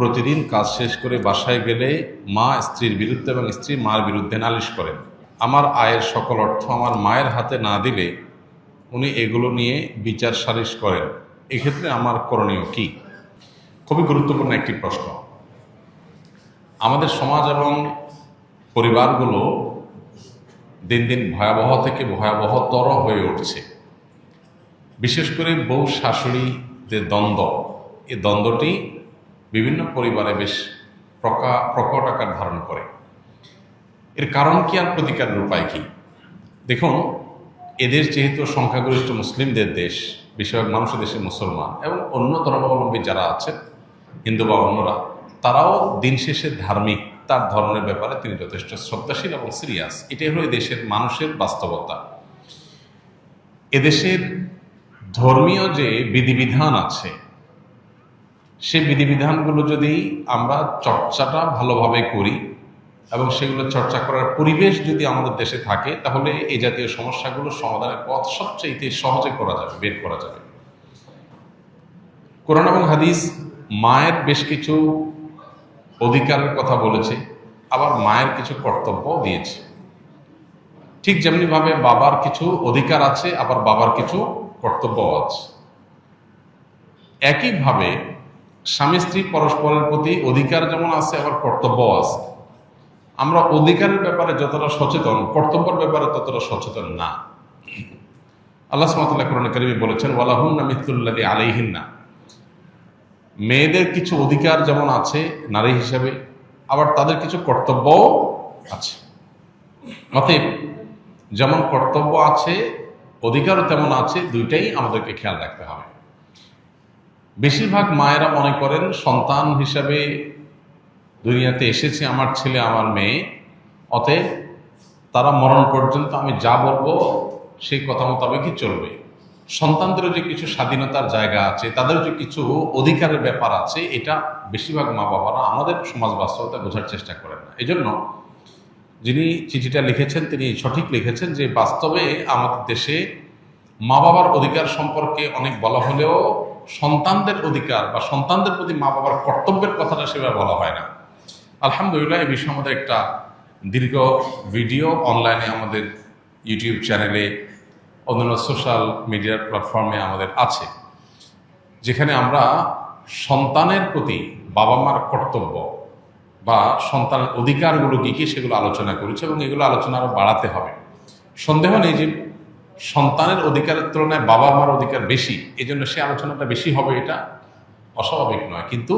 প্রতিদিন কাজ শেষ করে বাসায় গেলে মা স্ত্রীর বিরুদ্ধে এবং স্ত্রী মার বিরুদ্ধে নালিশ করেন। আমার আয়ের সকল অর্থ আমার মায়ের হাতে না দিলে উনি এগুলো নিয়ে বিচার সালিশ করেন। এক্ষেত্রে আমার করণীয় কি? খুবই গুরুত্বপূর্ণ একটি প্রশ্ন। আমাদের সমাজ এবং পরিবারগুলো দিন দিন ভয়াবহ থেকে ভয়াবহতর হয়ে উঠছে। বিশেষ করে বউ শাশুড়িদের দ্বন্দ্ব, এই দ্বন্দ্বটি বিভিন্ন পরিবারে বেশ প্রকট আকার ধারণ করে। এর কারণ কি আর প্রতিকারের উপায় কি? দেখুন, এদেশ যেহেতু সংখ্যাগরিষ্ঠ মুসলিমদের দেশ, বেশিরভাগ মানুষের দেশে মুসলমান এবং অন্য ধর্মাবলম্বী যারা আছেন, হিন্দু বা অন্যরা, তারাও দিন শেষে ধার্মিক, তার ধর্মের ব্যাপারে তিনি যথেষ্ট শ্রদ্ধাশীল এবং সিরিয়াস। এটাই হলো এদেশের মানুষের বাস্তবতা। এদেশের ধর্মীয় যে বিধিবিধান আছে, সেই বিধিবিধানগুলো যদি আমরা চর্চাটা ভালোভাবে করি এবং সেগুলো চর্চা করার পরিবেশ যদি আমাদের দেশে থাকে, তাহলে এই জাতীয় সমস্যাগুলো সমাধানের পথ সবচেয়ে সহজে বের করা যাবে। কোরআন এবং হাদিস মায়ের বেশ কিছু অধিকারের কথা বলেছে, আবার মায়ের কিছু কর্তব্য দিয়েছে। ঠিক যেমনিভাবে বাবার কিছু অধিকার আছে, আবার বাবার কিছু কর্তব্য আছে। একইভাবে স্বামী স্ত্রী পরস্পরের প্রতি অধিকার যেমন আছে, আবার কর্তব্য আছে। আমরা অধিকারের ব্যাপারে যতটা সচেতন, কর্তব্যের ব্যাপারে ততটা সচেতন না। আল্লাহ সুবহানাহু ওয়া তাআলা কোরআনে কারিমে বলেছেন, ওয়ালাহুন্না মিসলুল্লাযী আলাইহিন্না। মেয়েদের কিছু অধিকার যেমন আছে নারী হিসাবে, আবার তাদের কিছু কর্তব্যও আছে। অতএব যেমন কর্তব্য আছে, অধিকারও তেমন আছে, দুইটাই আমাদেরকে খেয়াল রাখতে হবে। বেশিরভাগ মায়েরা মনে করেন সন্তান হিসাবে দুনিয়াতে এসেছে আমার ছেলে আমার মেয়ে, অতএব তারা মরণ পর্যন্ত আমি যা বলবো সেই কথা মোতাবেকই চলবে। সন্তানদেরও যে কিছু স্বাধীনতার জায়গা আছে, তাদের যে কিছু অধিকারের ব্যাপার আছে, এটা বেশিরভাগ মা বাবারা আমাদের সমাজ বাস্তবতা বোঝার চেষ্টা করেন না। এই জন্য যিনি চিঠিটা লিখেছেন তিনি সঠিক লিখেছেন যে বাস্তবে আমাদের দেশে মা বাবার অধিকার সম্পর্কে অনেক বলা হলেও সন্তানদের অধিকার বা সন্তানদের প্রতি মা বাবার কর্তব্যের কথাটা সেভাবে বলা হয় না। আলহামদুলিল্লাহ, এই বিষয়ে আমাদের একটা দীর্ঘ ভিডিও অনলাইনে আমাদের ইউটিউব চ্যানেলে, অন্যান্য সোশ্যাল মিডিয়ার প্ল্যাটফর্মে আমাদের আছে, যেখানে আমরা সন্তানের প্রতি বাবা মার কর্তব্য বা সন্তানের অধিকারগুলো কী কী সেগুলো আলোচনা করেছি এবং এগুলো আলোচনা আরও বাড়াতে হবে। সন্দেহ নেই যে সন্তানের অধিকারের তুলনায় বাবা মার অধিকার বেশি, এই জন্য সে আলোচনাটা বেশি হবে, এটা অস্বাভাবিক নয়। কিন্তু